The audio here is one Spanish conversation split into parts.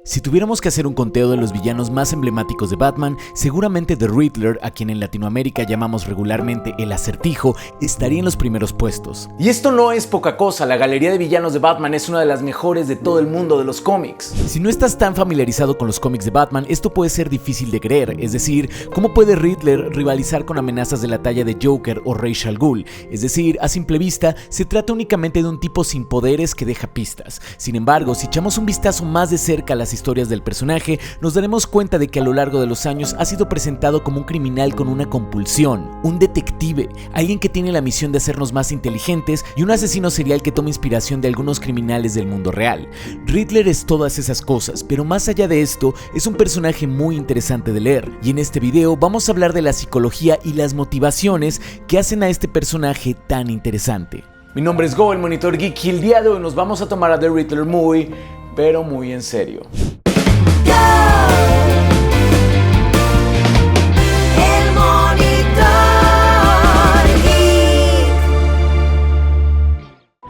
Si tuviéramos que hacer un conteo de los villanos más emblemáticos de Batman, seguramente The Riddler, a quien en Latinoamérica llamamos regularmente el Acertijo, estaría en los primeros puestos. Y esto no es poca cosa, la galería de villanos de Batman es una de las mejores de todo el mundo de los cómics. Si no estás tan familiarizado con los cómics de Batman, esto puede ser difícil de creer, es decir, ¿cómo puede Riddler rivalizar con amenazas de la talla de Joker o Ra's al Ghul? Es decir, a simple vista, se trata únicamente de un tipo sin poderes que deja pistas. Sin embargo, si echamos un vistazo más de cerca a las historias del personaje, nos daremos cuenta de que a lo largo de los años ha sido presentado como un criminal con una compulsión, un detective, alguien que tiene la misión de hacernos más inteligentes y un asesino serial que toma inspiración de algunos criminales del mundo real. Riddler es todas esas cosas, pero más allá de esto, es un personaje muy interesante de leer, y en este video vamos a hablar de la psicología y las motivaciones que hacen a este personaje tan interesante. Mi nombre es Go, el Monitor Geek, y el día de hoy nos vamos a tomar a The Riddler muy, pero muy en serio.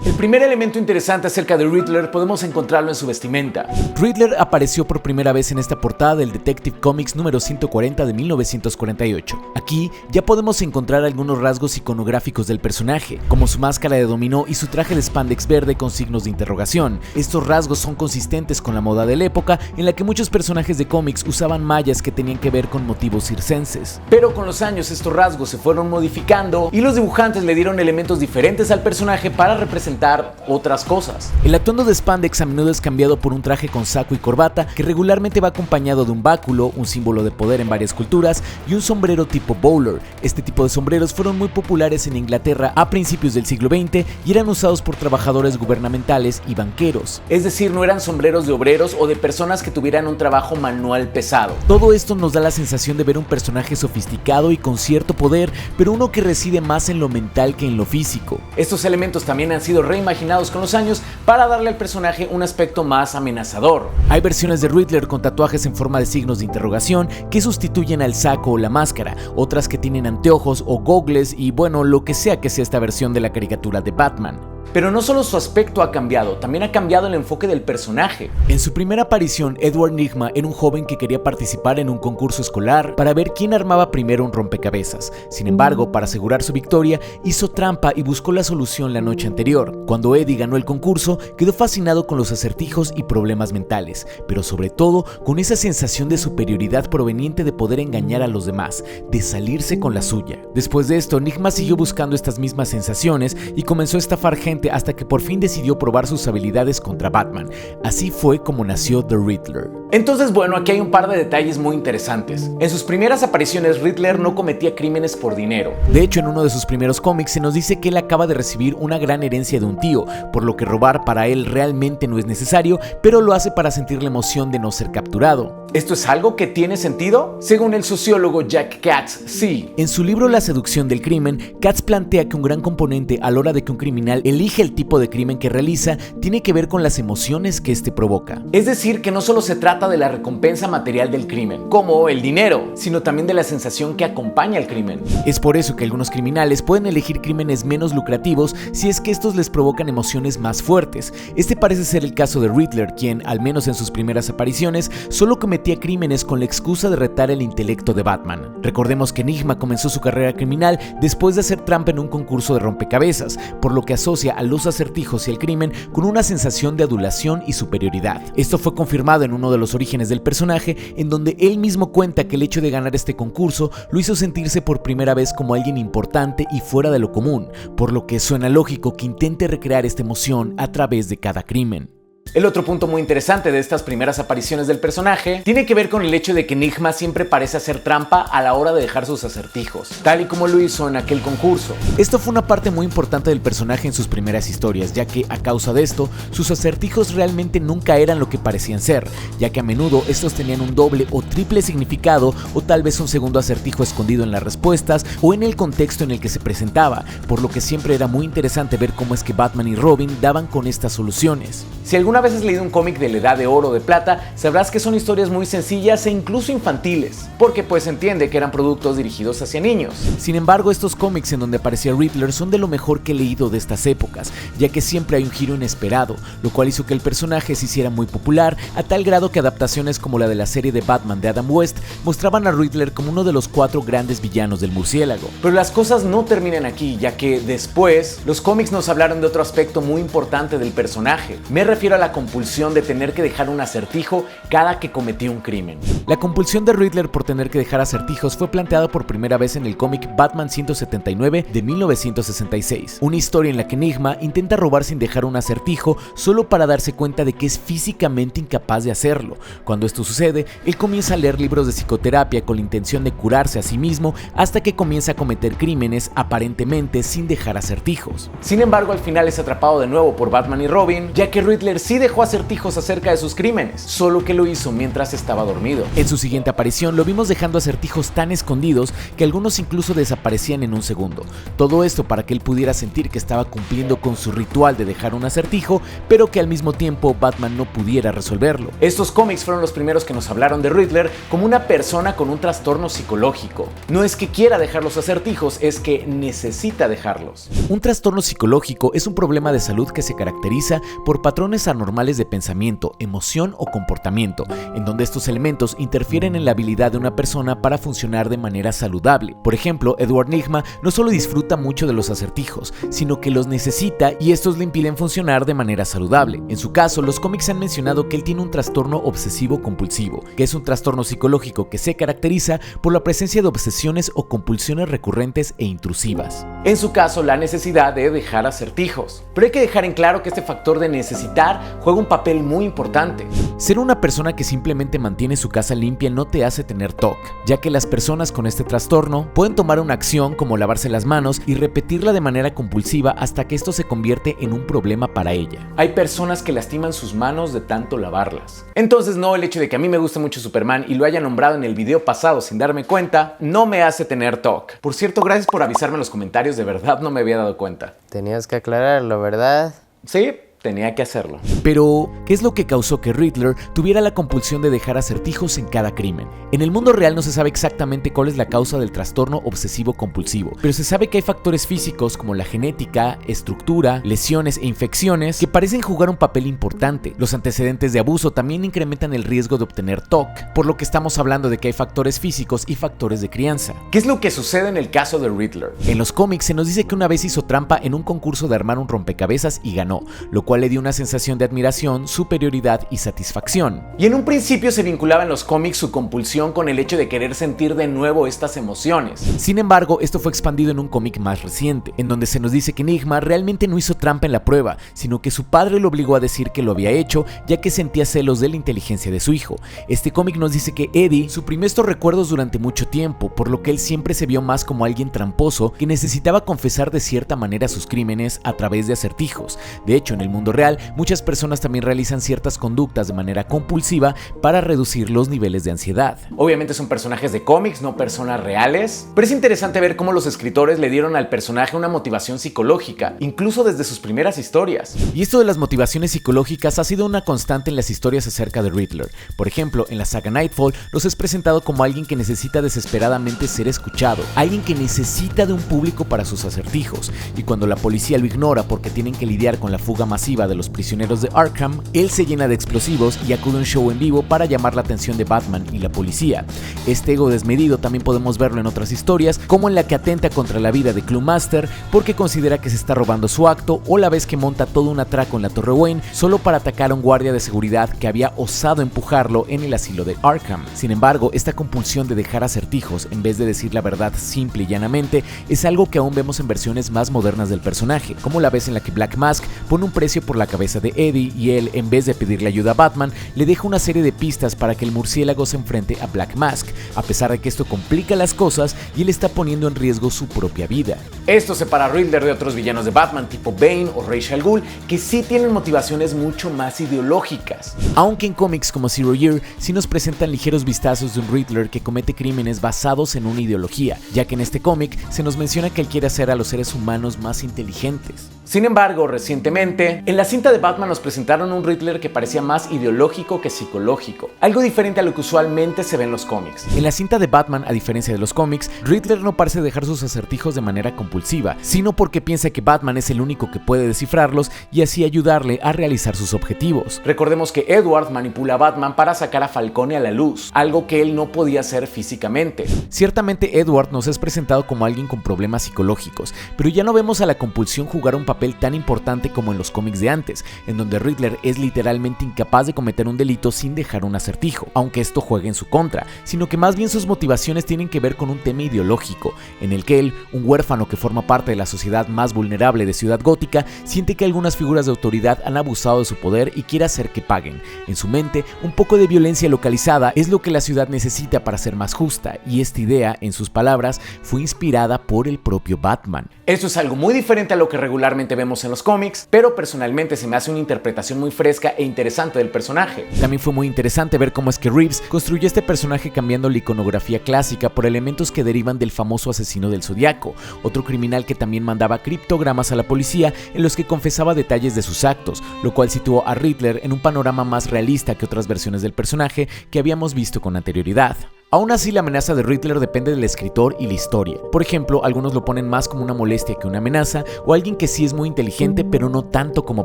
El primer elemento interesante acerca de Riddler podemos encontrarlo en su vestimenta. Riddler apareció por primera vez en esta portada del Detective Comics número 140 de 1948. Aquí ya podemos encontrar algunos rasgos iconográficos del personaje, como su máscara de dominó y su traje de spandex verde con signos de interrogación. Estos rasgos son consistentes con la moda de la época, en la que muchos personajes de cómics usaban mallas que tenían que ver con motivos circenses. Pero con los años estos rasgos se fueron modificando y los dibujantes le dieron elementos diferentes al personaje para representar otras cosas. El atuendo de spandex a menudo es cambiado por un traje con saco y corbata que regularmente va acompañado de un báculo, un símbolo de poder en varias culturas, y un sombrero tipo bowler. Este tipo de sombreros fueron muy populares en Inglaterra a principios del siglo XX y eran usados por trabajadores gubernamentales y banqueros. Es decir, no eran sombreros de obreros o de personas que tuvieran un trabajo manual pesado. Todo esto nos da la sensación de ver un personaje sofisticado y con cierto poder, pero uno que reside más en lo mental que en lo físico. Estos elementos también han sido reimaginados con los años para darle al personaje un aspecto más amenazador. Hay versiones de Riddler con tatuajes en forma de signos de interrogación que sustituyen al saco o la máscara, otras que tienen anteojos o gogles y bueno, lo que sea esta versión de la caricatura de Batman. Pero no solo su aspecto ha cambiado, también ha cambiado el enfoque del personaje. En su primera aparición, Edward Nygma era un joven que quería participar en un concurso escolar para ver quién armaba primero un rompecabezas. Sin embargo, para asegurar su victoria, hizo trampa y buscó la solución la noche anterior. Cuando Eddie ganó el concurso, quedó fascinado con los acertijos y problemas mentales, pero sobre todo con esa sensación de superioridad proveniente de poder engañar a los demás, de salirse con la suya. Después de esto, Nygma siguió buscando estas mismas sensaciones y comenzó a estafar gente hasta que por fin decidió probar sus habilidades contra Batman. Así fue como nació The Riddler. Entonces bueno, aquí hay un par de detalles muy interesantes. En sus primeras apariciones, Riddler no cometía crímenes por dinero. De hecho, en uno de sus primeros cómics se nos dice que él acaba de recibir una gran herencia de un tío, por lo que robar para él realmente no es necesario, pero lo hace para sentir la emoción de no ser capturado. ¿Esto es algo que tiene sentido? Según el sociólogo Jack Katz, sí. En su libro La seducción del crimen, Katz plantea que un gran componente a la hora de que un criminal elige el tipo de crimen que realiza tiene que ver con las emociones que este provoca. Es decir, que no solo se trata de la recompensa material del crimen, como el dinero, sino también de la sensación que acompaña al crimen. Es por eso que algunos criminales pueden elegir crímenes menos lucrativos si es que estos les provocan emociones más fuertes. Este parece ser el caso de Riddler, quien, al menos en sus primeras apariciones, solo cometía crímenes con la excusa de retar el intelecto de Batman. Recordemos que Nygma comenzó su carrera criminal después de hacer trampa en un concurso de rompecabezas, por lo que asocia a los acertijos y el crimen con una sensación de adulación y superioridad. Esto fue confirmado en uno de los orígenes del personaje, en donde él mismo cuenta que el hecho de ganar este concurso lo hizo sentirse por primera vez como alguien importante y fuera de lo común, por lo que suena lógico que intente recrear esta emoción a través de cada crimen. El otro punto muy interesante de estas primeras apariciones del personaje tiene que ver con el hecho de que Nygma siempre parece hacer trampa a la hora de dejar sus acertijos, tal y como lo hizo en aquel concurso. Esto fue una parte muy importante del personaje en sus primeras historias, ya que a causa de esto, sus acertijos realmente nunca eran lo que parecían ser, ya que a menudo estos tenían un doble o triple significado, o tal vez un segundo acertijo escondido en las respuestas o en el contexto en el que se presentaba, por lo que siempre era muy interesante ver cómo es que Batman y Robin daban con estas soluciones. Si alguna alguna vez has leído un cómic de la Edad de Oro o de Plata, sabrás que son historias muy sencillas e incluso infantiles, porque pues se entiende que eran productos dirigidos hacia niños. Sin embargo, estos cómics en donde aparecía Riddler son de lo mejor que he leído de estas épocas, ya que siempre hay un giro inesperado, lo cual hizo que el personaje se hiciera muy popular, a tal grado que adaptaciones como la de la serie de Batman de Adam West mostraban a Riddler como uno de los 4 grandes villanos del murciélago. Pero las cosas no terminan aquí, ya que después los cómics nos hablaron de otro aspecto muy importante del personaje. Me refiero a la compulsión de tener que dejar un acertijo cada que cometía un crimen. La compulsión de Riddler por tener que dejar acertijos fue planteada por primera vez en el cómic Batman 179 de 1966, una historia en la que Enigma intenta robar sin dejar un acertijo solo para darse cuenta de que es físicamente incapaz de hacerlo. Cuando esto sucede, él comienza a leer libros de psicoterapia con la intención de curarse a sí mismo hasta que comienza a cometer crímenes aparentemente sin dejar acertijos. Sin embargo, al final es atrapado de nuevo por Batman y Robin, ya que Riddler sí dejó acertijos acerca de sus crímenes, solo que lo hizo mientras estaba dormido. En su siguiente aparición lo vimos dejando acertijos tan escondidos que algunos incluso desaparecían en un segundo. Todo esto para que él pudiera sentir que estaba cumpliendo con su ritual de dejar un acertijo, pero que al mismo tiempo Batman no pudiera resolverlo. Estos cómics fueron los primeros que nos hablaron de Riddler como una persona con un trastorno psicológico. No es que quiera dejar los acertijos, es que necesita dejarlos. Un trastorno psicológico es un problema de salud que se caracteriza por patrones anormales de pensamiento, emoción o comportamiento, en donde estos elementos interfieren en la habilidad de una persona para funcionar de manera saludable. Por ejemplo, Edward Nygma no solo disfruta mucho de los acertijos, sino que los necesita y estos le impiden funcionar de manera saludable. En su caso, los cómics han mencionado que él tiene un trastorno obsesivo-compulsivo, que es un trastorno psicológico que se caracteriza por la presencia de obsesiones o compulsiones recurrentes e intrusivas. En su caso, la necesidad de dejar acertijos. Pero hay que dejar en claro que este factor de necesitar juega un papel muy importante. Ser una persona que simplemente mantiene su casa limpia no te hace tener TOC, ya que las personas con este trastorno pueden tomar una acción como lavarse las manos y repetirla de manera compulsiva hasta que esto se convierte en un problema para ella. Hay personas que lastiman sus manos de tanto lavarlas. Entonces no, el hecho de que a mí me guste mucho Superman y lo haya nombrado en el video pasado sin darme cuenta, no me hace tener TOC. Por cierto, gracias por avisarme en los comentarios, de verdad no me había dado cuenta. Tenías que aclararlo, ¿verdad? Sí, tenía que hacerlo. Pero, ¿qué es lo que causó que Riddler tuviera la compulsión de dejar acertijos en cada crimen? En el mundo real no se sabe exactamente cuál es la causa del trastorno obsesivo-compulsivo, pero se sabe que hay factores físicos como la genética, estructura, lesiones e infecciones que parecen jugar un papel importante. Los antecedentes de abuso también incrementan el riesgo de obtener TOC, por lo que estamos hablando de que hay factores físicos y factores de crianza. ¿Qué es lo que sucede en el caso de Riddler? En los cómics se nos dice que una vez hizo trampa en un concurso de armar un rompecabezas y ganó, lo cual le dio una sensación de admiración, superioridad y satisfacción. Y en un principio se vinculaba en los cómics su compulsión con el hecho de querer sentir de nuevo estas emociones. Sin embargo, esto fue expandido en un cómic más reciente, en donde se nos dice que Enigma realmente no hizo trampa en la prueba, sino que su padre lo obligó a decir que lo había hecho, ya que sentía celos de la inteligencia de su hijo. Este cómic nos dice que Eddie suprimió estos recuerdos durante mucho tiempo, por lo que él siempre se vio más como alguien tramposo que necesitaba confesar de cierta manera sus crímenes a través de acertijos. De hecho, en el mundo real, muchas personas también realizan ciertas conductas de manera compulsiva para reducir los niveles de ansiedad. Obviamente son personajes de cómics, no personas reales, pero es interesante ver cómo los escritores le dieron al personaje una motivación psicológica, incluso desde sus primeras historias. Y esto de las motivaciones psicológicas ha sido una constante en las historias acerca de Riddler. Por ejemplo, en la saga Nightfall nos es presentado como alguien que necesita desesperadamente ser escuchado, alguien que necesita de un público para sus acertijos, y cuando la policía lo ignora porque tienen que lidiar con la fuga masiva de los prisioneros de Arkham, él se llena de explosivos y acude a un show en vivo para llamar la atención de Batman y la policía. Este ego desmedido también podemos verlo en otras historias, como en la que atenta contra la vida de Cluemaster porque considera que se está robando su acto, o la vez que monta todo un atraco en la Torre Wayne solo para atacar a un guardia de seguridad que había osado empujarlo en el asilo de Arkham. Sin embargo, esta compulsión de dejar acertijos en vez de decir la verdad simple y llanamente es algo que aún vemos en versiones más modernas del personaje, como la vez en la que Black Mask pone un precio por la cabeza de Eddie y él, en vez de pedirle ayuda a Batman, le deja una serie de pistas para que el murciélago se enfrente a Black Mask, a pesar de que esto complica las cosas y él está poniendo en riesgo su propia vida. Esto separa a Riddler de otros villanos de Batman tipo Bane o Ra's al Ghul, que sí tienen motivaciones mucho más ideológicas. Aunque en cómics como Zero Year sí nos presentan ligeros vistazos de un Riddler que comete crímenes basados en una ideología, ya que en este cómic se nos menciona que él quiere hacer a los seres humanos más inteligentes. Sin embargo, recientemente, en la cinta de Batman nos presentaron un Riddler que parecía más ideológico que psicológico, algo diferente a lo que usualmente se ve en los cómics. En la cinta de Batman, a diferencia de los cómics, Riddler no parece dejar sus acertijos de manera compulsiva, sino porque piensa que Batman es el único que puede descifrarlos y así ayudarle a realizar sus objetivos. Recordemos que Edward manipula a Batman para sacar a Falcone a la luz, algo que él no podía hacer físicamente. Ciertamente Edward nos es presentado como alguien con problemas psicológicos, pero ya no vemos a la compulsión jugar un papel tan importante como en los cómics de antes, en donde Riddler es literalmente incapaz de cometer un delito sin dejar un acertijo, aunque esto juegue en su contra, sino que más bien sus motivaciones tienen que ver con un tema ideológico, en el que él, un huérfano que forma parte de la sociedad más vulnerable de Ciudad Gótica, siente que algunas figuras de autoridad han abusado de su poder y quiere hacer que paguen. En su mente, un poco de violencia localizada es lo que la ciudad necesita para ser más justa, y esta idea, en sus palabras, fue inspirada por el propio Batman. Esto es algo muy diferente a lo que regularmente vemos en los cómics, pero personalmente se me hace una interpretación muy fresca e interesante del personaje. También fue muy interesante ver cómo es que Reeves construyó este personaje cambiando la iconografía clásica por elementos que derivan del famoso asesino del Zodiaco, otro criminal que también mandaba criptogramas a la policía en los que confesaba detalles de sus actos, lo cual situó a Riddler en un panorama más realista que otras versiones del personaje que habíamos visto con anterioridad. Aún así, la amenaza de Riddler depende del escritor y la historia. Por ejemplo, algunos lo ponen más como una molestia que una amenaza, o alguien que sí es muy inteligente pero no tanto como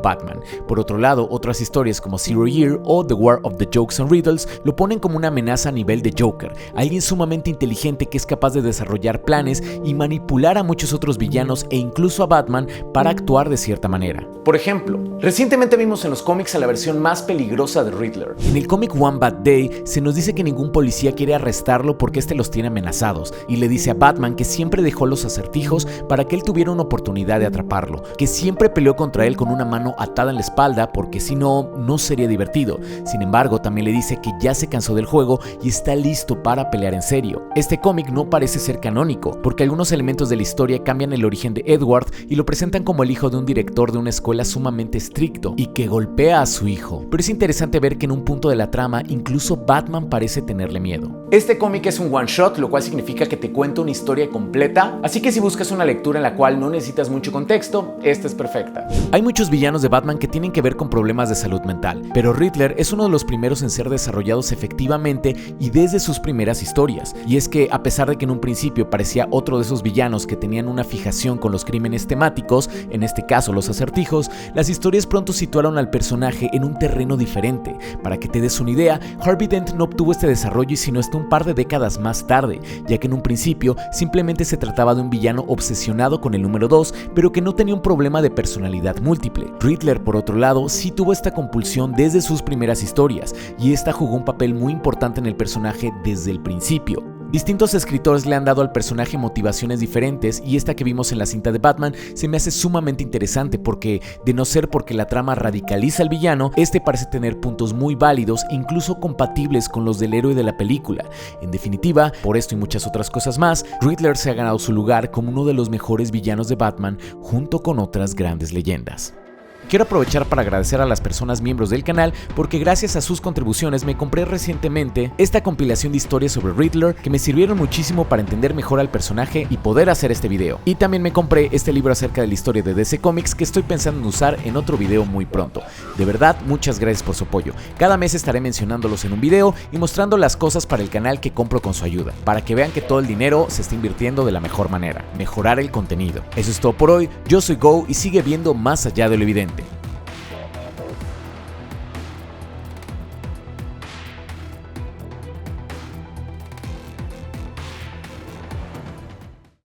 Batman. Por otro lado, otras historias como Zero Year o The War of the Jokes and Riddles lo ponen como una amenaza a nivel de Joker, alguien sumamente inteligente que es capaz de desarrollar planes y manipular a muchos otros villanos e incluso a Batman para actuar de cierta manera. Por ejemplo, recientemente vimos en los cómics a la versión más peligrosa de Riddler. En el cómic One Bad Day se nos dice que ningún policía quiere arrestarlo porque este los tiene amenazados, y le dice a Batman que siempre dejó los acertijos para que él tuviera una oportunidad de atraparlo, que siempre peleó contra él con una mano atada en la espalda porque si no, no sería divertido. Sin embargo, también le dice que ya se cansó del juego y está listo para pelear en serio. Este cómic no parece ser canónico, porque algunos elementos de la historia cambian el origen de Edward y lo presentan como el hijo de un director de una escuela sumamente estricto y que golpea a su hijo. Pero es interesante ver que en un punto de la trama incluso Batman parece tenerle miedo. Este cómic es un one shot, lo cual significa que te cuenta una historia completa, así que si buscas una lectura en la cual no necesitas mucho contexto, esta es perfecta. Hay muchos villanos de Batman que tienen que ver con problemas de salud mental, pero Riddler es uno de los primeros en ser desarrollados efectivamente y desde sus primeras historias. Y es que a pesar de que en un principio parecía otro de esos villanos que tenían una fijación con los crímenes temáticos, en este caso los acertijos, las historias pronto situaron al personaje en un terreno diferente. Para que te des una idea, Harvey Dent no obtuvo este desarrollo y sino hasta un par de décadas más tarde, ya que en un principio simplemente se trataba de un villano obsesionado con el número 2, pero que no tenía un problema de personalidad múltiple. Riddler, por otro lado, sí tuvo esta compulsión desde sus primeras historias, y esta jugó un papel muy importante en el personaje desde el principio. Distintos escritores le han dado al personaje motivaciones diferentes, y esta que vimos en la cinta de Batman se me hace sumamente interesante porque, de no ser porque la trama radicaliza al villano, este parece tener puntos muy válidos e incluso compatibles con los del héroe de la película. En definitiva, por esto y muchas otras cosas más, Riddler se ha ganado su lugar como uno de los mejores villanos de Batman junto con otras grandes leyendas. Quiero aprovechar para agradecer a las personas miembros del canal porque gracias a sus contribuciones me compré recientemente esta compilación de historias sobre Riddler que me sirvieron muchísimo para entender mejor al personaje y poder hacer este video. Y también me compré este libro acerca de la historia de DC Comics que estoy pensando en usar en otro video muy pronto. De verdad, muchas gracias por su apoyo. Cada mes estaré mencionándolos en un video y mostrando las cosas para el canal que compro con su ayuda, para que vean que todo el dinero se está invirtiendo de la mejor manera, mejorar el contenido. Eso es todo por hoy, yo soy Go y sigue viendo más allá de lo evidente.